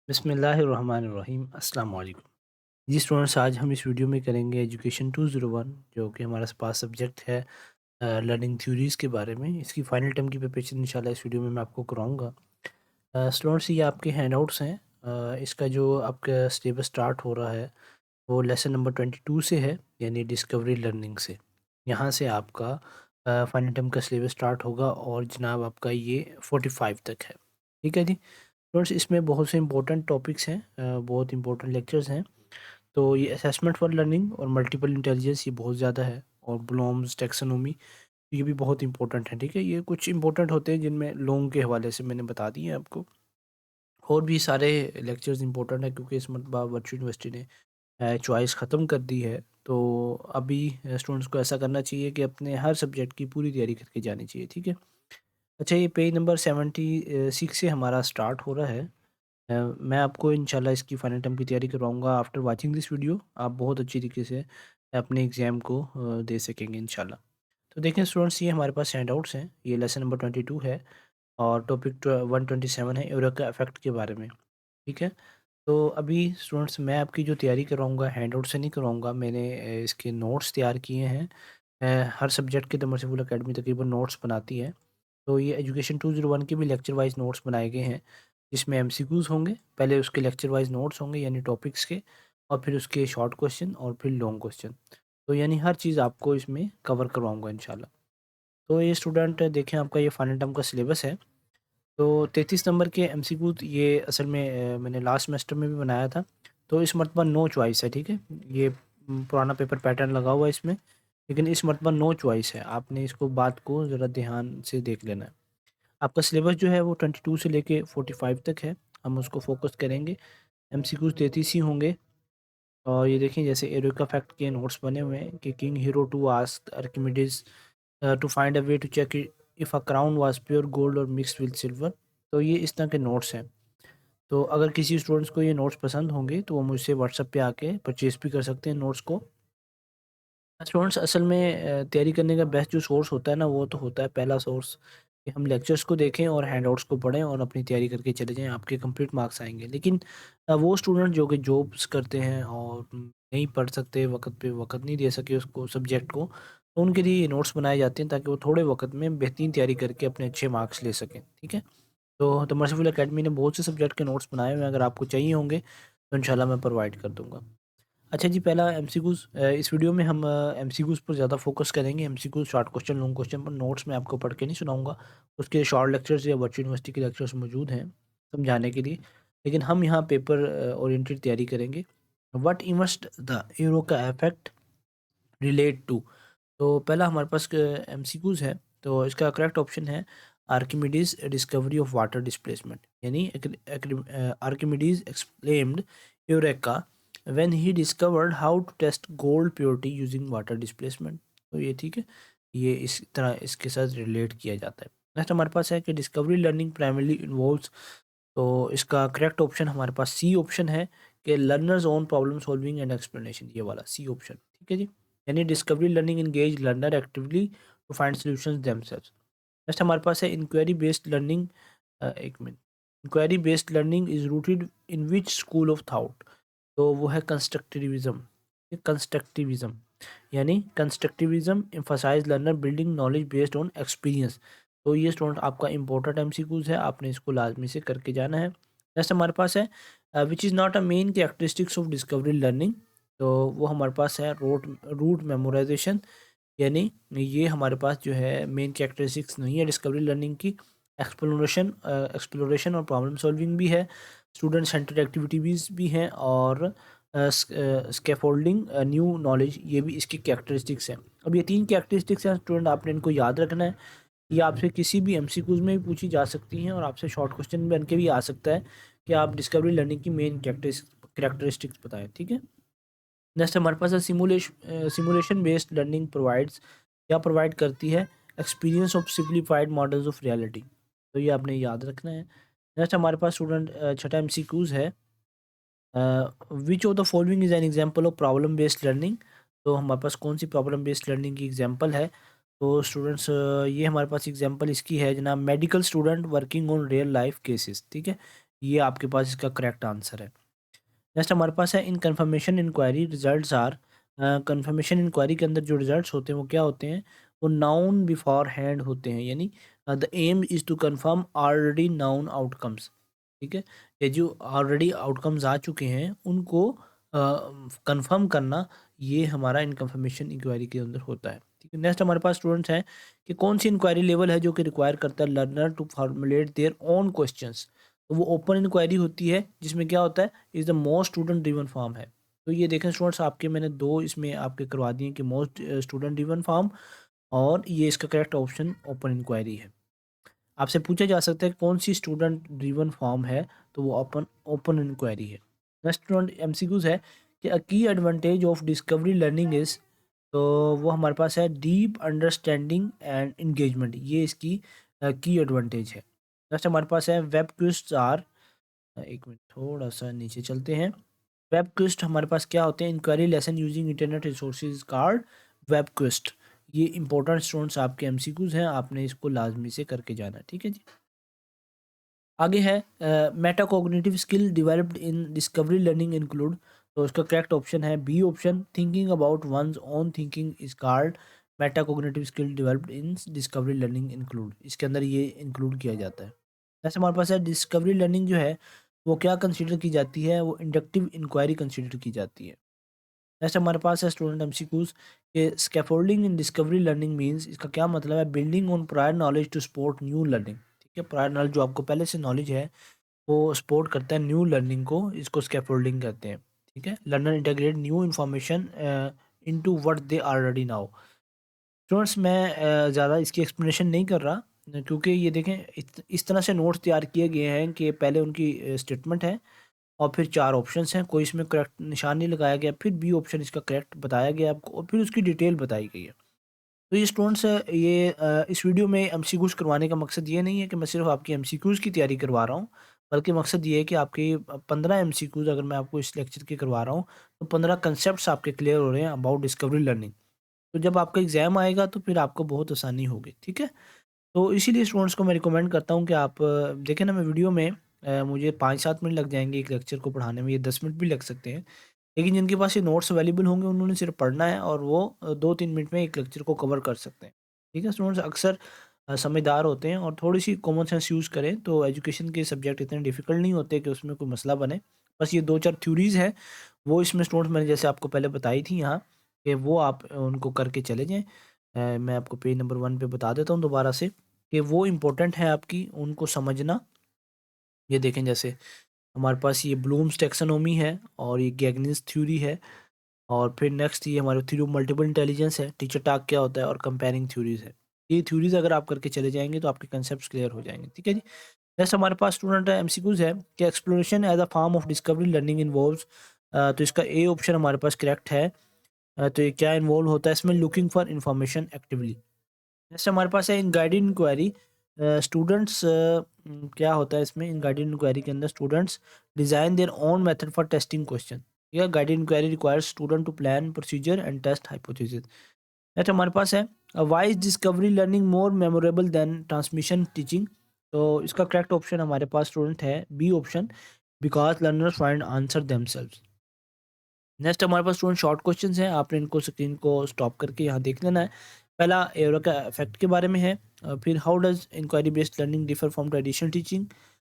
बिस्मिल्लाहिर्रहमानिर्रहीम अस्सलाम वालेकुम। जी स्टूडेंट्स, आज हम इस वीडियो में करेंगे एजुकेशन 201 जो कि हमारा पास सब्जेक्ट है लर्निंग थ्योरीज़ के बारे में। इसकी फ़ाइनल टर्म की प्रिपरेशन इंशाल्लाह इस वीडियो में मैं आपको कराऊँगा। स्टूडेंट्स, ये आपके हैंडआउट्स हैं। इसका जो आपका सिलेबस स्टार्ट हो रहा है वो लेसन नंबर 22 से है, यानी डिस्कवरी लर्निंग से। यहाँ से आपका फाइनल टर्म का सिलेबस स्टार्ट होगा और जनाब आपका ये 45 तक है। ठीक है जी। फ्रेंड्स, इसमें बहुत से इंपॉर्टेंट टॉपिक्स हैं, बहुत इंपॉर्टेंट लेक्चर्स हैं। तो ये असेसमेंट फॉर लर्निंग और मल्टीपल इंटेलिजेंस ये बहुत ज़्यादा है, और ब्लूम्स टैक्सोनॉमी ये भी बहुत इंपॉर्टेंट है। ठीक है, ये कुछ इंपॉर्टेंट होते हैं जिनमें लोगों के हवाले से मैंने बता दिए आपको। और भी सारे लेक्चर्स इंपॉर्टेंट है क्योंकि इस मरतबा वर्चुअल यूनिवर्सिटी ने चॉइस ख़त्म कर दी है। तो अभी स्टूडेंट्स को ऐसा करना चाहिए कि अपने हर सब्जेक्ट की पूरी तैयारी करके जानी चाहिए। ठीक है। अच्छा, ये पेज नंबर 76 से हमारा स्टार्ट हो रहा है। मैं आपको इंशाल्लाह इसकी फाइनल टर्म की तैयारी करवाऊँगा। आफ्टर वाचिंग दिस वीडियो आप बहुत अच्छी तरीके से अपने एग्ज़ाम को दे सकेंगे इंशाल्लाह। तो देखें स्टूडेंट्स, ये हमारे पास हैंडआउट्स हैं। ये लेसन नंबर 22 है और टॉपिक 127 है यूरेका इफ़ेक्ट के बारे में। ठीक है। तो अभी स्टूडेंट्स, मैं आपकी जो तैयारी करवाऊँगा हैंडआउट से नहीं करवाऊँगा। मैंने इसके नोट्स तैयार किए हैं। हर सब्जेक्ट के द मर्सिबल अकेडमी तकरीबन नोट्स बनाती है। तो ये एजुकेशन 201 के भी लेक्चर वाइज़ नोट्स बनाए गए हैं, जिसमें एमसीक्यूज़ होंगे, पहले उसके लेक्चर वाइज़ नोट्स होंगे यानी टॉपिक्स के, और फिर उसके शॉर्ट क्वेश्चन और फिर लॉन्ग क्वेश्चन। तो यानी हर चीज़ आपको इसमें कवर करवाऊँगा इंशाल्लाह। तो ये स्टूडेंट देखें, आपका ये फाइनल टर्म का सिलेबस है। तो 33 नंबर के एमसीक्यू ये असल में मैंने लास्ट सेमेस्टर में भी बनाया था। तो इस मरतबा नो चॉइस है। ठीक है, ये पुराना पेपर पैटर्न लगा हुआ है इसमें, लेकिन इस मरतबा नो चॉइस है। आपने इसको बात को ज़रा ध्यान से देख लेना है। आपका सिलेबस जो है वो 22 से लेके 45 तक है, हम उसको फोकस करेंगे। एमसीक्यूज़ 33 ही होंगे। और ये देखें, जैसे एरोका फैक्ट के नोट्स बने हुए हैं कि king Hiero to asked Archimedes to find a way to check if a crown was pure gold और मिक्स्ड विद सिल्वर। तो ये इस तरह के नोट्स हैं। तो अगर किसी स्टूडेंट्स को ये नोट्स पसंद होंगे तो वो मुझसे व्हाट्सएप पे आके परचेज़ भी कर सकते हैं नोट्स को। स्टूडेंट्स, असल में तैयारी करने का बेस्ट जो सोर्स होता है ना, वो तो होता है पहला सोर्स कि हम लेक्चर्स को देखें और हैंडआउट्स को पढ़ें और अपनी तैयारी करके चले जाएँ, आपके कंप्लीट मार्क्स आएँगे। लेकिन वो स्टूडेंट जो कि जॉब्स करते हैं और नहीं पढ़ सकते, वक़्त पे वक़्त नहीं दे सके उसको सब्जेक्ट को, तो उनके लिए ये नोट्स बनाए जाते हैं ताकि वो थोड़े वक़्त में बेहतरीन तैयारी करके अपने अच्छे मार्क्स ले सकें। ठीक है? तो द मर्सिफुल अकेडमी ने बहुत से सब्जेक्ट के नोट्स बनाए हुए हैं, अगर आपको चाहिए होंगे तो इंशाल्लाह मैं प्रोवाइड कर दूँगा। अच्छा जी, पहला एमसीक्यूज़, इस वीडियो में हम एमसीक्यूज़ पर ज़्यादा फोकस करेंगे। MCQs, short question, long question पर नोट्स मैं आपको पढ़ के नहीं सुनाऊँगा। उसके शॉर्ट लेक्चर्स या वर्चुअल यूनिवर्सिटी के लेक्चर्स मौजूद हैं समझाने के लिए। लेकिन हम यहाँ पेपर ओरिएंटेड तैयारी करेंगे। व्हाट इमस्ट द यूरो का इफेक्ट रिलेट टू। तो पहला हमारे पास एमसीक्यूज़ है, तो इसका करेक्ट ऑप्शन है Archimedes discovery of water displacement, यानी Archimedes explained eureka when he discovered how to test gold purity using water displacement. तो ये ठीक है, ये इस तरह इसके साथ रिलेट किया जाता है। नेक्स्ट हमारे पास है कि डिस्कवरी लर्निंग प्राइमरली इन्वॉल्व्स। तो इसका करेक्ट ऑप्शन हमारे पास सी ऑप्शन है कि learners own problem solving and explanation, ये वाला सी ऑप्शन। ठीक है जी, यानी discovery learning engage learner actively to find solutions themselves. Next हमारे पास है इंक्वायरी बेस्ड लर्निंग। एक minute, inquiry based learning is rooted in which school of thought. तो वो है कंस्ट्रक्टिविज्म। ये कंस्ट्रक्टिविज्म, यानी constructivism emphasise learner building knowledge based on experience. तो ये स्टूडेंट आपका इंपॉर्टेंट एमसीक्यूज है, आपने इसको लाजमी से करके जाना है। नेक्स्ट हमारे पास है विच is not a main characteristics of discovery learning. तो वो हमारे पास है रूट मेमोराइजेशन, यानी ये हमारे पास जो है मेन कैरेक्टरिस्टिक्स नहीं है डिस्कवरी लर्निंग की। एक्सप्लोरेशन और प्रॉब्लम सॉल्विंग भी है, स्टूडेंट सेंटर्ड एक्टिविटीज़ भी हैं, और स्कैफोल्डिंग न्यू नॉलेज, ये भी इसकी कैरेक्टरिस्टिक्स हैं। अब ये तीन कैरेक्टरिस्टिक्स हैं स्टूडेंट, आपने इनको याद रखना है। ये आपसे किसी भी एमसीक्यूज में भी पूछी जा सकती हैं और आपसे शॉर्ट क्वेश्चन बन के भी आ सकता है कि आप डिस्कवरी लर्निंग की मेन कैरेक्टरिस्टिक्स बताएं। ठीक है। नेक्स्ट हमारे पास है सिमुलेशन बेस्ड लर्निंग प्रोवाइड्स, क्या प्रोवाइड करती है, experience of simplified models of reality. तो ये आपने याद रखना है। नेक्स्ट हमारे पास स्टूडेंट छठा एमसीक्यूज है, which of the following is an example of problem based learning. तो हमारे पास कौन सी प्रॉब्लम बेस्ड लर्निंग की एग्जांपल है। तो स्टूडेंट्स, ये हमारे पास एग्जांपल इसकी है जनाब, medical student working on real life cases. ठीक है, ये आपके पास इसका करेक्ट आंसर है। नेक्स्ट हमारे पास है in confirmation inquiry results are, confirmation inquiry के अंदर जो रिजल्ट्स होते हैं वो क्या होते हैं, वो नाउन बिफोर हैंड होते हैं, यानी the aim is to confirm already known outcomes. ठीक है, ये जो ऑलरेडी आउटकम्स आ चुके हैं उनको कंफर्म करना, ये हमारा इन कन्फर्मेशन इंक्वायरी के अंदर होता है। ठीक है, नेक्स्ट हमारे पास स्टूडेंट्स हैं कि कौन सी इंक्वायरी लेवल है जो कि रिक्वायर करता है learner to formulate their own questions. तो वो ओपन इंक्वायरी होती है जिसमें क्या होता है, is the most student driven form है। तो ये देखें स्टूडेंट्स, आपके मैंने दो इसमें आपके करवा दिए कि मोस्ट स्टूडेंट ड्रिवन फॉर्म, और ये इसका करेक्ट ऑप्शन ओपन इंक्वायरी है। आपसे पूछा जा सकता है कौन सी स्टूडेंट ड्रिवन फॉर्म है, तो वो ओपन ओपन इंक्वायरी है। नेक्स्ट स्टूडेंट एमसीक्यूज है कि अ की advantage of discovery learning is, तो वो हमारे पास है डीप अंडरस्टैंडिंग एंड इंगेजमेंट, ये इसकी की एडवांटेज है। नेक्स्ट हमारे पास है वेब क्विज़्स आर, एक मिनट थोड़ा सा नीचे चलते हैं। वेब क्विस्ट हमारे पास क्या होते हैं, inquiry lesson using internet resources called web quest. ये इंपॉर्टेंट स्टूडेंट्स आपके एमसीक्यूज हैं, आपने इसको लाजमी से करके जाना है। ठीक है जी, आगे है metacognitive skill developed in discovery learning include, तो इसका करेक्ट ऑप्शन है B option, thinking about one's own thinking is called metacognitive skill developed in discovery learning include, इसके अंदर ये इंक्लूड किया जाता है। जैसे हमारे पास है डिस्कवरी लर्निंग जो है वो क्या कंसीडर की जाती है, वो इंडक्टिव इंक्वायरी कंसीडर की जाती है। जैसे हमारे पास है स्टूडेंट एमसीक्यूज के scaffolding in discovery learning means, इसका क्या मतलब है, building on prior knowledge to support new learning. ठीक है, प्रायर नॉलेज जो आपको पहले से नॉलेज है वो सपोर्ट करता है न्यू लर्निंग को, इसको स्कैफोल्डिंग कहते हैं। ठीक है, learner integrate new information into what they already now. Students मैं ज़्यादा इसकी एक्सप्लेनेशन नहीं कर रहा, क्योंकि ये देखें इस तरह से नोट्स तैयार किए गए हैं कि पहले उनकी स्टेटमेंट है और फिर चार ऑप्शंस हैं, कोई इसमें करेक्ट निशान नहीं लगाया गया, फिर बी ऑप्शन इसका करेक्ट बताया गया आपको और फिर उसकी डिटेल बताई गई है। तो ये स्टूडेंट्स ये इस वीडियो में एमसीक्यूज करवाने का मकसद ये नहीं है कि मैं सिर्फ आपकी एमसीक्यूज की तैयारी करवा रहा हूँ, बल्कि मकसद ये है कि आपके 15 एमसीक्यूज अगर मैं आपको इस लेक्चर के करवा रहा हूँ तो 15 कंसेप्ट आपके क्लियर हो रहे हैं अबाउट डिस्कवरी लर्निंग। तो जब आपका एग्जाम आएगा तो फिर आपको बहुत आसानी होगी। ठीक है, तो इसीलिए स्टूडेंट्स को मैं रिकमेंड करता हूँ कि आप देखें ना, मैं वीडियो में मुझे 5-7 मिनट लग जाएंगे एक लेक्चर को पढ़ाने में, ये 10 मिनट भी लग सकते हैं, लेकिन जिनके पास ये नोट्स अवेलेबल होंगे उन्होंने सिर्फ पढ़ना है और वो 2-3 मिनट में एक लेक्चर को कवर कर सकते हैं। ठीक है, स्टूडेंट्स अक्सर समझदार होते हैं और थोड़ी सी कॉमन सेंस यूज़ करें तो एजुकेशन के सब्जेक्ट इतने डिफिकल्ट नहीं होते कि उसमें कोई मसला बने। बस ये 2-4 थ्योरीज़ हैं, वो इसमें स्टूडेंट्स मैंने जैसे आपको पहले बताई थी यहाँ, कि वो आप उनको करके चले जाएँ। मैं आपको पेज नंबर 1 पे बता देता हूँ दोबारा से कि वो इम्पोर्टेंट है आपकी उनको समझना। ये देखें जैसे हमारे पास ये ब्लूम्स टैक्सोनॉमी है और ये गैगनिस थ्योरी है, और फिर नेक्स्ट ये हमारे थ्योरी ऑफ मल्टीपल इंटेलिजेंस है, टीचर टास्क क्या होता है, और कंपेयरिंग थ्योरीज है। ये थ्योरीज अगर आप करके चले जाएंगे तो आपके कंसेप्ट क्लियर हो जाएंगे। ठीक है जी, नेक्स्ट हमारे पास स्टूडेंट एमसीक्यूज है कि exploration as a form of discovery learning involves, तो इसका ए ऑप्शन हमारे पास करेक्ट है। तो ये क्या इन्वॉल्व होता है इसमें, looking for information actively. Next हमारे पास है इन गाइडेड इंक्वायरी, स्टूडेंट्स क्या होता है इसमें, इन गाइडेड इंक्वायरी के अंदर students design their own method for testing question. या guided inquiry requires student to plan procedure and test hypothesis. Next हमारे पास है why is discovery learning more memorable than transmission teaching, तो इसका करेक्ट ऑप्शन हमारे पास स्टूडेंट है B option, because learners find answer themselves. Next हमारे पास स्टूडेंट शॉर्ट क्वेश्चन हैं, आपने इनको स्क्रीन को स्टॉप करके यहाँ देख लेना है। पहला एरो का इफेक्ट के बारे में है, फिर how does inquiry based learning differ from traditional teaching,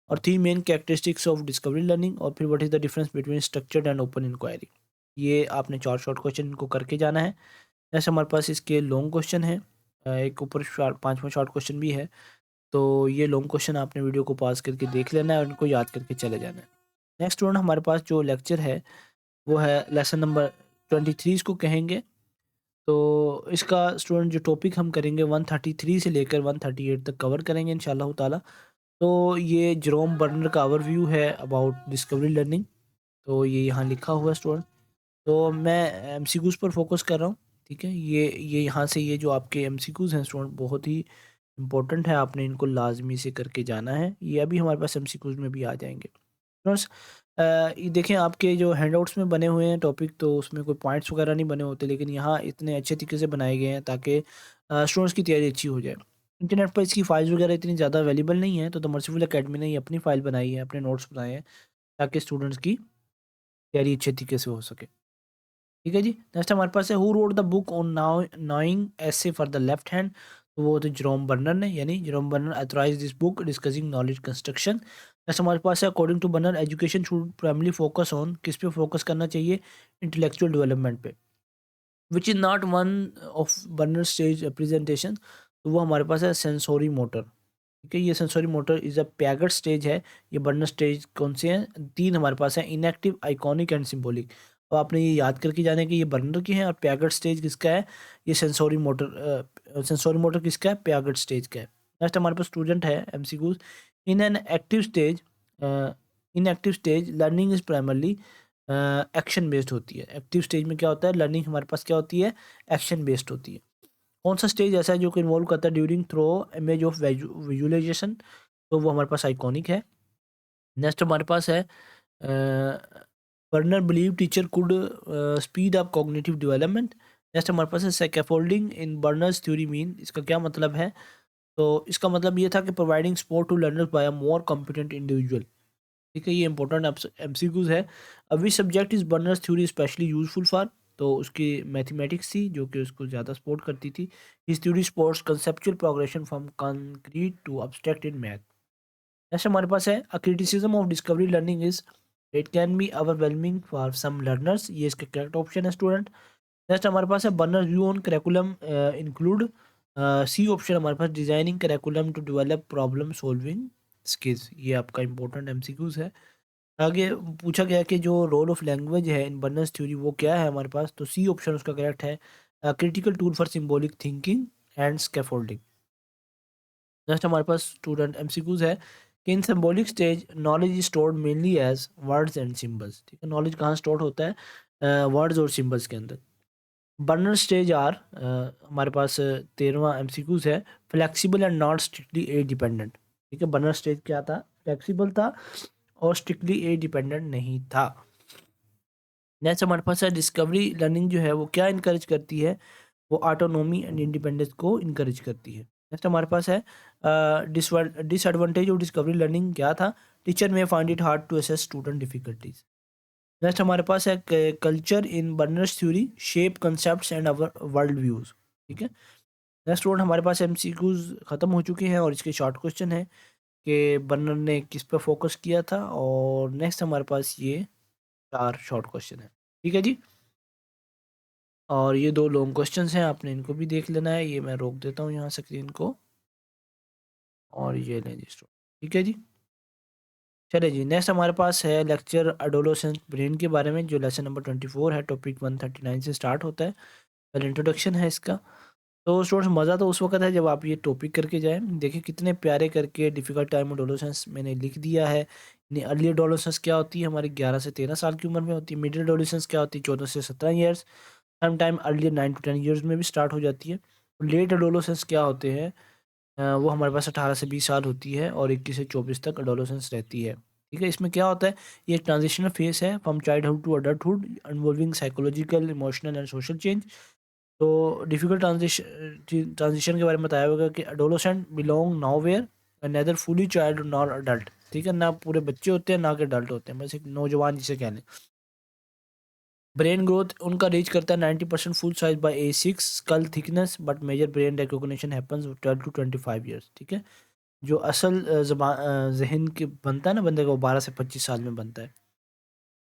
और 3 main characteristics of discovery learning, और फिर what is the difference between structured and open inquiry. ये आपने 4 शॉर्ट क्वेश्चन इनको करके जाना है। जैसे हमारे पास इसके लॉन्ग क्वेश्चन है, एक ऊपर 5वां शॉर्ट क्वेश्चन भी है, तो ये लॉन्ग क्वेश्चन आपने वीडियो को पॉज करके देख लेना है और इनको याद करके चले जाना है। नेक्स्ट स्टूडेंट हमारे पास जो लेक्चर है वो है लेसन नंबर 23 इसको कहेंगे। तो इसका स्टूडेंट जो टॉपिक हम करेंगे 133 से लेकर 138 तक कवर करेंगे इंशाल्लाह ताला। तो ये जेरोम बर्नर का ओवरव्यू है अबाउट डिस्कवरी लर्निंग, तो ये यहाँ लिखा हुआ है स्टूडेंट। तो मैं एमसीक्यूज पर फोकस कर रहा हूँ। ठीक है, ये यहाँ से ये जो आपके एमसीक्यूज हैं स्टूडेंट बहुत ही इंपॉर्टेंट है, आपने इनको लाजमी से करके जाना है, ये अभी हमारे पास एमसीक्यूज में भी आ जाएंगे। फ्रेंड्स ये देखें आपके जो हैंडआउट्स में बने हुए हैं टॉपिक, तो उसमें कोई पॉइंट्स वगैरह नहीं बने होते, लेकिन यहाँ इतने अच्छे तरीके से बनाए गए हैं ताकि स्टूडेंट्स की तैयारी अच्छी हो जाए। इंटरनेट पर इसकी फाइल्स वगैरह इतनी ज़्यादा अवेलेबल नहीं है, तो द मर्सीफुल एकेडमी ने ये अपनी फ़ाइल बनाई है, अपने नोट्स बनाए हैं, ताकि स्टूडेंट्स की तैयारी अच्छे तरीके से हो सके। ठीक है जी। नेक्स्ट हमारे पास है who wrote the book on knowing essay for the left hand. तो वो थे जेरोम बर्नर ने, यानी Jerome Bruner authorize this book discussing knowledge construction. Next हमारे पास है according to Bruner education should primarily focus on, किस पे फोकस करना चाहिए, इंटेलेक्चुअल डेवलपमेंट पे, which is not one of Bruner stage presentation. तो वो हमारे पास है सेंसोरी मोटर। ठीक है, ये sensory motor is a Piaget stage है। ये बर्नर स्टेज कौन से हैं, तीन हमारे पास है, इनएक्टिव, आइकॉनिक एंड सिंबॉलिक। तो आपने ये याद करके जाना है कि ये बर्नर की है, और पैगट स्टेज किसका है, ये सेंसोरी मोटर किसका है, पैगट स्टेज का है। नेक्स्ट हमारे पास स्टूडेंट है MCQs. In an active stage, in active stage learning is primarily action based होती है। एक्टिव स्टेज में क्या होता है, लर्निंग हमारे पास क्या होती है, एक्शन बेस्ड होती है। कौन सा स्टेज ऐसा है जो कि इन्वॉल्व करता है during through image of visualisation. तो वो हमारे पास आइकॉनिक है। नेक्स्ट हमारे पास है burner believe teacher could speed up cognitive development. Next हमारे पास है स्कैफोल्डिंग इन बर्नर्स थ्योरी मीन। इसका क्या मतलब है, तो इसका मतलब ये था कि providing support to learners by a more competent individual. ठीक है, ये इंपॉर्टेंट एमसीक्यूज है। अभी subject is Bruner's theory specially useful for. तो उसकी मैथमेटिक्स थी जो कि उसको ज़्यादा सपोर्ट करती थी। His theory supports conceptual progression from concrete to abstract in math. Next हमारे पास है a criticism of discovery learning is it can be overwhelming for some learners. ये इसका करेक्ट ऑप्शन है स्टूडेंट। नेक्स्ट हमारे पास है Bruner view on curriculum include, C option हमारे पास, designing curriculum to develop problem solving skills. ये आपका इंपॉर्टेंट एमसीक्यूज है। आगे पूछा गया कि जो रोल ऑफ लैंग्वेज है इन बर्नर्स थ्योरी वो क्या है हमारे पास, तो सी ऑप्शन उसका करेक्ट है, critical tool for symbolic thinking and scaffolding. Next हमारे पास स्टूडेंट एमसीक्यूज है कि in symbolic stage knowledge is stored mainly as words and symbols. ठीक है, नॉलेज कहाँ स्टोर होता है, वर्ड्स और सिंबल्स के अंदर। बर्नर स्टेज आर हमारे पास 13वां एमसीक्यूज है, flexible and not strictly age dependent. ठीक है, बर्नर स्टेज क्या था, फ्लेक्सिबल था और स्ट्रिक्टली एज डिपेंडेंट नहीं था। नेक्स्ट हमारे पास है डिस्कवरी लर्निंग जो है वो क्या इनकरेज करती है, वो ऑटोनोमी एंड इंडिपेंडेंस को इनकरेज करती है। नेक्स्ट हमारे पास है डिसएडवांटेज ऑफ डिस्कवरी लर्निंग क्या था, टीचर में find it hard to assess student difficulties. Next हमारे पास है culture in Bruner's theory shape concepts and our world views. ठीक है, नेक्स्ट रोड हमारे पास एमसीक्यूज खत्म हो चुके हैं और इसके शॉर्ट क्वेश्चन है कि बर्नर ने किस पर फोकस किया था, और नेक्स्ट हमारे पास ये 4 शॉर्ट क्वेश्चन है। ठीक है जी, और ये 2 लॉन्ग क्वेश्चंस हैं, आपने इनको भी देख लेना है। ये मैं रोक देता हूँ यहाँ स्क्रीन को, और ये लें जी स्टूडेंट। ठीक है जी, चलिए जी। नेक्स्ट हमारे पास है लेक्चर एडोलेसेंट ब्रेन के बारे में, जो लेसन नंबर 24 है, टॉपिक 139 से स्टार्ट होता है। पहले इंट्रोडक्शन है इसका। तो स्टूडेंट्स मज़ा तो उस वक्त है जब आप ये टॉपिक करके जाएँ। देखिए कितने प्यारे करके डिफ़िकल्ट टाइम एडोलेसेंस मैंने लिख दिया है। यानी अर्ली एडोलेसेंस क्या होती है, हमारी 11 से 13 साल की उम्र में होती है। मिडिल एडोलेसेंस क्या होती है, 14 से 17 years. Some time early 9 to 10 years में भी स्टार्ट हो जाती है। लेट एडोलेसेंस क्या होते हैं, वो हमारे पास 18 से 20 साल होती है, और 21 से 24 तक एडोलेसेंस रहती है। ठीक है, इसमें क्या होता है, ये एक ट्रांजिशनल फेस है from childhood to adulthood involving psychological, emotional and social change. तो डिफिकल्ट ट्रांजिशन के बारे में बताया होगा कि adolescent belong nowhere, neither fully child nor adult. ठीक है, ना पूरे बच्चे होते हैं ना कि अडल्ट होते हैं, बस एक नौजवान जिसे कह लें। ब्रेन ग्रोथ उनका रीच करता है 90% full size by age 6, skull thickness but major brain recognition happens 12 to 25 years. ठीक है, जो असल जहन के बनता है ना बंदे का, वो 12 से 25 साल में बनता है।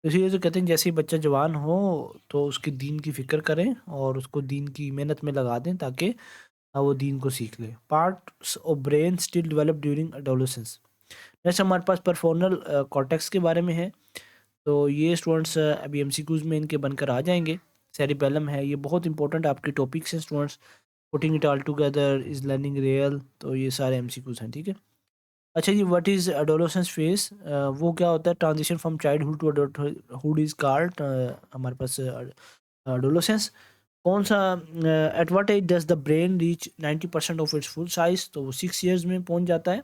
तो इसीलिए तो कहते हैं जैसे ही बच्चा जवान हो तो उसके दीन की फ़िक्र करें और उसको दीन की मेहनत में लगा दें, ताकि वो दीन को सीख ले। Parts of brain still develop during adolescence. Next हमारे पास परफोर्नल कॉर्टेक्स के बारे में है। तो ये स्टूडेंट्स अभी एमसीक्यूज में इनके बनकर आ जाएंगे। सेरिबेलम है, ये बहुत इंपॉर्टेंट आपके टॉपिक्स हैं students. Putting it all together is learning real, तो ये सारे एमसीक्यूज हैं। ठीक है, अच्छा जी, व्हाट इज़ एडोलेसेंस फेज, वो क्या होता है, transition from childhood to adulthood is called हमारे पास एडोलेसेंस। कौन सा, at what age does the brain reach 90% of its full size, तो वो 6 ईयर्स में पहुंच जाता है।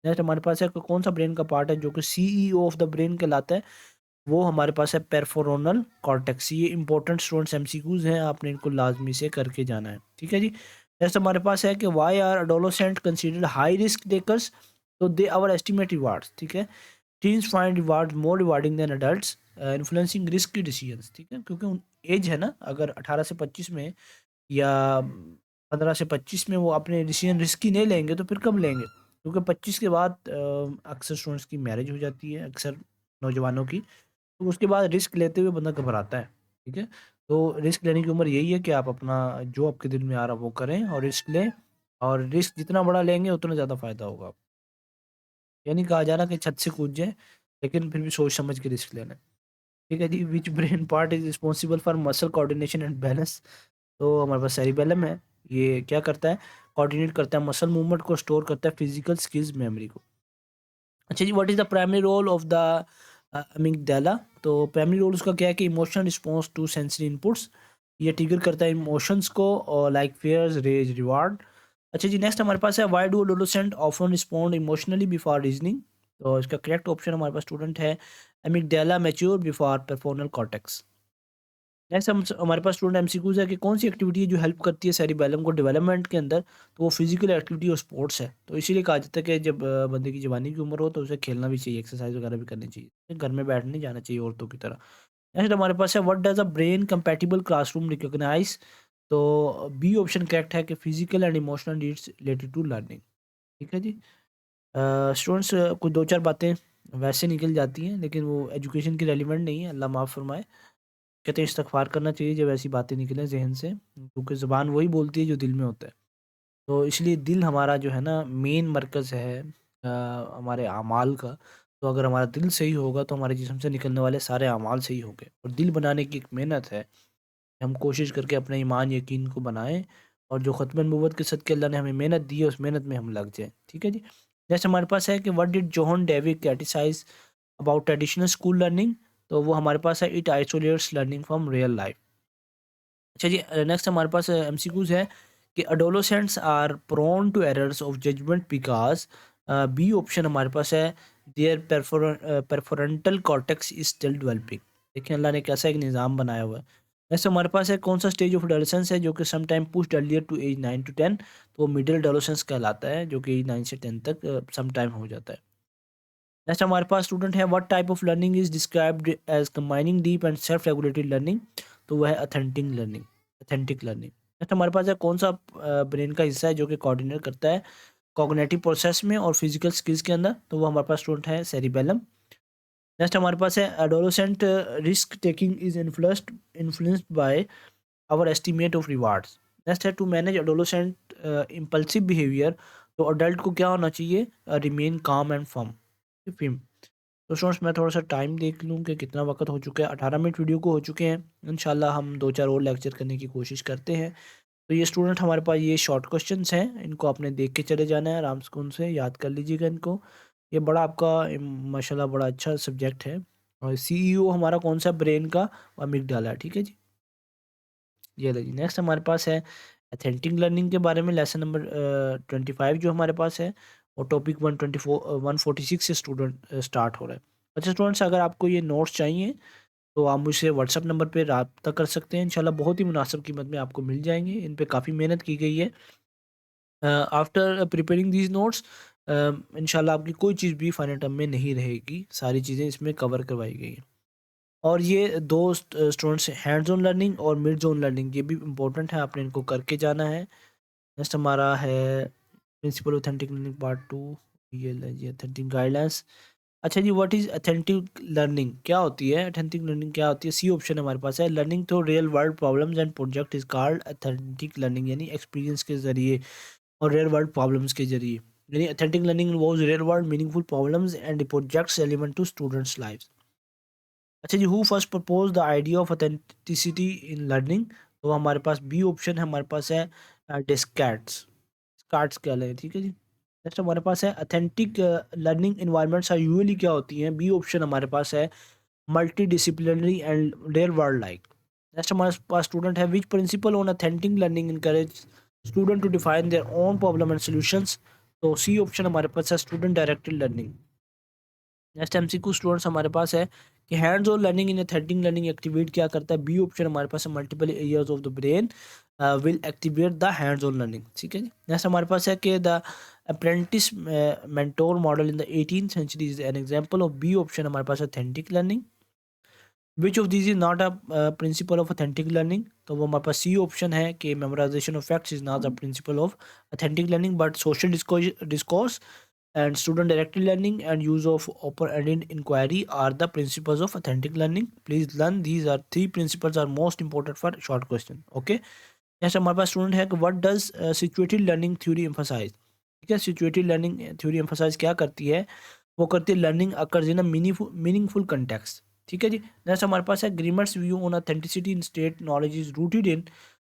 नेक्स्ट हमारे पास है कि कौन सा ब्रेन का पार्ट है जो कि सीईओ ऑफ द ब्रेन कहलाता है, वो हमारे पास है पेरफोरनल कॉर्टेक्स। ये इंपॉर्टेंट स्टूडेंट्स एमसीक्यूज हैं, आपने इनको लाजमी से करके जाना है। ठीक है जी, नेक्स्ट हमारे पास है कि why are adolescent considered high risk takers, तो दे आवर एस्टिमेट रिवार्ड्स, ठीक है। Teens find reward more rewarding than adults, influencing risk की डिसीजंस, ठीक है, क्योंकि एज है ना, अगर 18 से 25 में या 15 से 25 में वो अपने डिसीजन रिस्की नहीं लेंगे तो फिर कब लेंगे, क्योंकि 25 के बाद अक्सर स्टूडेंट्स की मैरिज हो जाती है, अक्सर नौजवानों की, तो उसके बाद रिस्क लेते हुए बंदा घबराता है, ठीक है। तो रिस्क लेने की उम्र यही है कि आप अपना जो आपके दिल में आ रहा है वो करें और रिस्क लें, और रिस्क जितना बड़ा लेंगे उतना ज़्यादा फ़ायदा होगा। ये नहीं कहा जा रहा कि छत से कूद जाए, लेकिन फिर भी सोच समझ के रिस्क लेना है। ठीक है जी, which brain part is responsible for muscle coordination and balance, तो हमारे पास सेरिबेलम है। ये क्या करता है, कोऑर्डिनेट करता है मसल मूवमेंट को, स्टोर करता है फिजिकल स्किल्स मेमोरी को। अच्छा जी, what is the primary role of the amygdala, तो प्राइमरी रोल उसका क्या है कि emotional response to sensory inputs, ये ट्रिगर करता है इमोशंस को, और लाइक फेयर्स रेज रिवार्ड। अच्छा जी, नेक्स्ट हमारे पास है why do adolescent often respond emotionally before reasoning, तो इसका करेक्ट ऑप्शन हमारे पास स्टूडेंट है amygdala mature before prefrontal cortex. Next हमारे पास स्टूडेंट एमसीक्यूज है कि कौन सी एक्टिविटी है जो हेल्प करती है सेरिबेलम को डेवलपमेंट के अंदर, तो वो फिजिकल एक्टिविटी और स्पोर्ट्स है। तो इसीलिए कहा जाता है कि जब बंदे की जवानी की उम्र हो तो उसे खेलना भी चाहिए, एक्सरसाइज वगैरह भी करनी चाहिए, घर में बैठ नहीं जाना चाहिए औरतों की तरह। नेक्स्ट हमारे पास है what does a brain compatible classroom recognise, तो बी ऑप्शन करेक्ट है कि physical and emotional needs related to learning. ठीक है जी, स्टूडेंट्स कुछ दो चार बातें वैसे निकल जाती हैं लेकिन वो एजुकेशन की रेलिवेंट नहीं है, अल्लाह माफ़ फरमाए। कहते हैं इस्तग़फ़ार करना चाहिए जब ऐसी बातें निकलें ज़हन से, क्योंकि ज़ुबान वही बोलती है जो दिल में होता है। तो इसलिए दिल हमारा जो है ना मेन मरकज़ है हमारे अमाल का। तो अगर हमारा दिल सही होगा तो हमारे जिस्म से निकलने वाले सारे अमाल सही होंगे, और दिल बनाने की एक मेहनत है। हम कोशिश करके अपने ईमान यकीन को बनाएँ, और जो ख़त्म नबूवत के सदक़े अल्लाह ने हमें मेहनत दी है उस मेहनत में हम लग जाएँ। ठीक है जी? नेक्स्ट हमारे पास है कि what did John Dewey criticize about traditional school learning, तो वो हमारे पास है it isolates learning from real life. अच्छा जी, नेक्स्ट हमारे पास एमसीक्यूज है कि adolescents are prone to errors of judgment because, B option हमारे पास है their prefrontal cortex is still developing. देखिए अल्लाह ने कैसा एक निज़ाम बनाया हुआ है। नेक्स्ट हमारे पास है कौन सा स्टेज ऑफ एडोलेसेंस है जो कि some time pushed earlier to age 9 to 10, तो वो मिडिल एडोलेसेंस कहलाता है जो कि एज 9 से 10 तक सम टाइम हो जाता है। नेक्स्ट हमारे पास स्टूडेंट है what type of learning is described as combining deep and self regulated learning, तो वह है अथेंटिक लर्निंग। नेक्स्ट हमारे पास है कौन सा ब्रेन का हिस्सा है जो कि कोऑर्डिनेट करता है कॉग्निटिव प्रोसेस में और फिजिकल स्किल्स के अंदर, तो वो हमारे पास स्टूडेंट है सेरिबेलम। नेक्स्ट हमारे पास है adolescent risk taking is influenced by overestimate of rewards. Next है to manage adolescent impulsive behavior, तो अडल्ट को क्या होना चाहिए, रिमेन काम एंड फर्म। तो स्टूडेंट्स मैं थोड़ा सा टाइम देख लूँ कि कितना वक्त हो चुका है, 18 मिनट वीडियो को हो चुके हैं। इंशाल्लाह हम दो चार और लेक्चर करने की कोशिश करते हैं। तो ये स्टूडेंट हमारे पास ये शॉर्ट क्वेश्चंस हैं, इनको आपने देख के चले जाना है आराम से, उनसे याद कर लीजिएगा इनको। ये बड़ा आपका माशाल्लाह बड़ा अच्छा सब्जेक्ट है। और सीईओ हमारा कौन सा ब्रेन का, अमिगडाला है, ठीक है जी। ये लो जी, नेक्स्ट हमारे पास है अथेंटिक लर्निंग के बारे में, लेसन नंबर 25 जो हमारे पास है, और टॉपिक 146 से स्टूडेंट स्टार्ट हो रहा है। अच्छा स्टूडेंट्स, अगर आपको ये नोट्स चाहिए तो आप मुझसे व्हाट्सअप नंबर पे रब्ता कर सकते हैं, इंशाल्लाह बहुत ही मुनासिब कीमत में आपको मिल जाएंगे। इन पे काफ़ी मेहनत की गई है। आफ्टर प्रिपेयरिंग दीज नोट्स इंशाल्लाह आपकी कोई चीज़ भी फाइनल टर्म में नहीं रहेगी, सारी चीज़ें इसमें कवर करवाई गई हैं। और ये दो स्टूडेंट्स हैंड्स ऑन लर्निंग और मिड जोन लर्निंग, ये भी इम्पोर्टेंट है, आपने इनको करके जाना है। नेक्स्ट हमारा है प्रिंसिपल ऑथेंटिक लर्निंग पार्ट 2, ये लीजिए ऑथेंटिक गाइडलाइंस। अच्छा जी, व्हाट इज़ ऑथेंटिक लर्निंग, क्या होती है ऑथेंटिक लर्निंग, क्या होती है, सी ऑप्शन हमारे पास है learning through real world problems and project is called authentic learning, यानी एक्सपीरियंस के ज़रिए और रियल वर्ल्ड प्रॉब्लम्स के ज़रिए, यानी authentic learning involves real world meaningful problems and projects element to students lives. अच्छा जी, who first propose the idea of authenticity in learning, तो हमारे पास बी ऑप्शन हमारे पास है डिस्कैट्स, कार्ड्स क्या लें, ठीक है जी। नेक्स्ट हमारे पास है authentic learning environments are usually क्या होती हैं, बी ऑप्शन हमारे पास है multi disciplinary and real world like. Next हमारे पास स्टूडेंट है which principle on authentic learning encourage student to define their own problem and solutions, तो सी ऑप्शन हमारे पास है student directed learning. Next MCQ students हमारे पास है कि hands on learning in authentic learning activate क्या करता है, बी ऑप्शन हमारे पास है multiple areas of the brain will activate the hands on learning. ठीक है जी। नेक्स्ट हमारे पास है कि the apprentice mentor model in the 18th century is an example of B option हमारे पास authentic learning. Which of this is not a principle of authentic learning, तो वो हमारे पास सी ऑप्शन है कि memorization of facts is not the principle of authentic learning but social discourse and student directed learning and use of open-ended inquiry are the principles of authentic learning. Please learn these are three principles are most important for short question. Okay, next हमारे पास student है कि what does situated learning theory emphasize। ठीक है, situated learning theory emphasize क्या करती है, वो करती है learning occurs in a meaningful context. ठीक है जी। नेक्स्ट हमारे पास है Grimmer's view on authenticity in state knowledge is rooted in,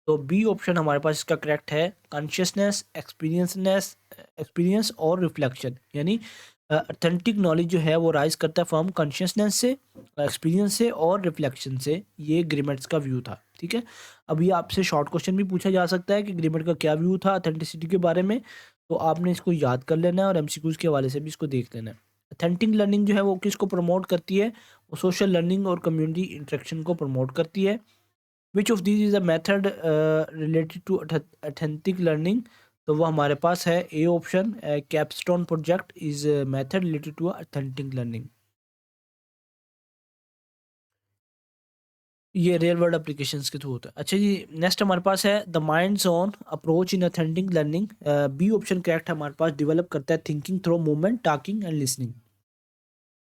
तो बी ऑप्शन हमारे पास इसका करेक्ट है कॉन्शियसनेस, एक्सपीरियंस और रिफ्लेक्शन। यानी ऑथेंटिक नॉलेज जो है वो राइज करता है फ्रॉम कॉन्शियसनेस से, एक्सपीरियंस से और रिफ्लेक्शन से। ये ग्रीमेंट्स का व्यू था। ठीक है, अब ये आपसे शॉर्ट क्वेश्चन भी पूछा जा सकता है कि ग्रीमेंट का क्या व्यू था ऑथेंटिसिटी के बारे में, तो आपने इसको याद कर लेना है और एमसीक्यूज के हवाले से भी इसको देख लेना है। ऑथेंटिक लर्निंग जो है वो किसको प्रमोट करती है, वो सोशल लर्निंग और कम्युनिटी इंटरेक्शन को प्रमोट करती है। Which of this is a method related to authentic learning, तो वो हमारे पास है A option capstone project is method related to authentic learning. ये रियल वर्ल्ड एप्लीकेशंस के थ्रू होता है। अच्छा जी, नेक्स्ट हमारे पास है the minds on approach in authentic learning. B option correct हमारे पास डेवलप करता है thinking through movement, talking and listening.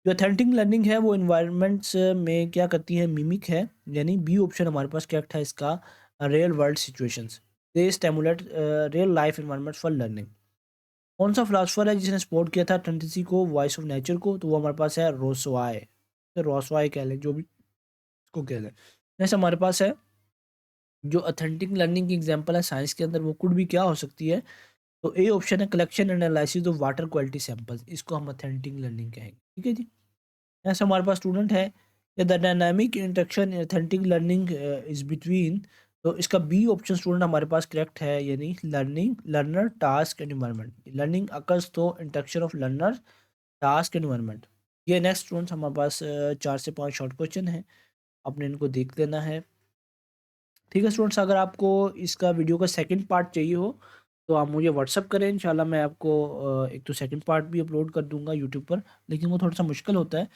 जो अथेंटिक लर्निंग है वो इन्वायरमेंट्स में क्या करती है, मिमिक है। यानी बी ऑप्शन हमारे पास करेक्ट है इसका real world situations, they stimulate real life environment for learning. कौन सा फिलोसफर है जिसने सपोर्ट किया था टेंडेंसी को, वॉइस ऑफ नेचर को, तो वो हमारे पास है रोसवाय। रोसवाय कह लें, जो भी इसको कह लें। जैसे हमारे पास है जो अथेंटिक लर्निंग की एग्जांपल है साइंस के अंदर, वो कुड भी क्या हो सकती है, तो ए ऑप्शन है collection and analysis of water quality samples, इसको हम अथेंटिक लर्निंग कहेंगे। ठीक है जी। ऐसा हमारे पास स्टूडेंट है the dynamic interaction in authentic learning is between, तो इसका बी ऑप्शन स्टूडेंट हमारे पास करेक्ट है। यानी learning learner task and environment, learning occurs तो interaction of learner task environment. ये नेक्स्ट स्टूडेंट्स हमारे पास 4 से 5 शॉर्ट क्वेश्चन हैं, आपने इनको देख लेना है। ठीक है स्टूडेंट्स, अगर आपको इसका वीडियो का सेकंड पार्ट चाहिए हो तो आप मुझे व्हाट्सअप करें, इंशाल्लाह मैं आपको एक तो सेकंड पार्ट भी अपलोड कर दूंगा यूट्यूब पर, लेकिन वो थोड़ा सा मुश्किल होता है।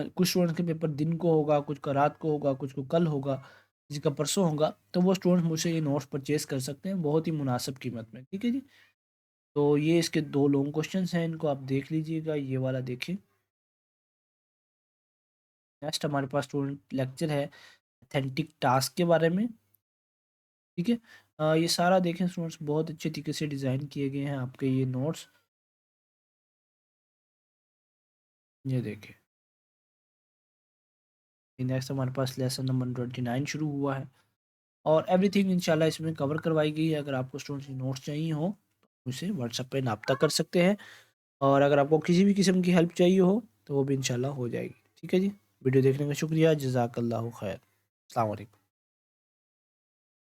कुछ स्टूडेंट्स के पेपर दिन को होगा, कुछ का रात को होगा, कुछ को कल होगा, किसी का परसों होगा, तो वो स्टूडेंट्स मुझसे ये नोट्स परचेज कर सकते हैं बहुत ही मुनासिब कीमत में। ठीक है जी। तो ये इसके 2 लॉन्ग क्वेश्चन हैं, इनको आप देख लीजिएगा, ये वाला देखें। नेक्स्ट हमारे पास स्टूडेंट लेक्चर है अथेंटिक टास्क के बारे में। ठीक है, ये सारा देखें स्टूडेंट्स, बहुत अच्छे तरीके से डिज़ाइन किए गए हैं आपके ये नोट्स। ये देखें, नेक्स्ट हमारे पास लेसन नंबर 29 शुरू हुआ है और एवरीथिंग इंशाल्लाह इसमें कवर करवाई गई है। अगर आपको स्टूडेंट्स नोट्स चाहिए हो तो मुझसे व्हाट्सएप पे रब्ता कर सकते हैं, और अगर आपको किसी भी किस्म की हेल्प चाहिए हो तो वो भी इंशाल्लाह हो जाएगी। ठीक है जी। वीडियो देखने का शुक्रिया, जज़ाकल्लाहु खैर। अस्सलाम वालेकुम।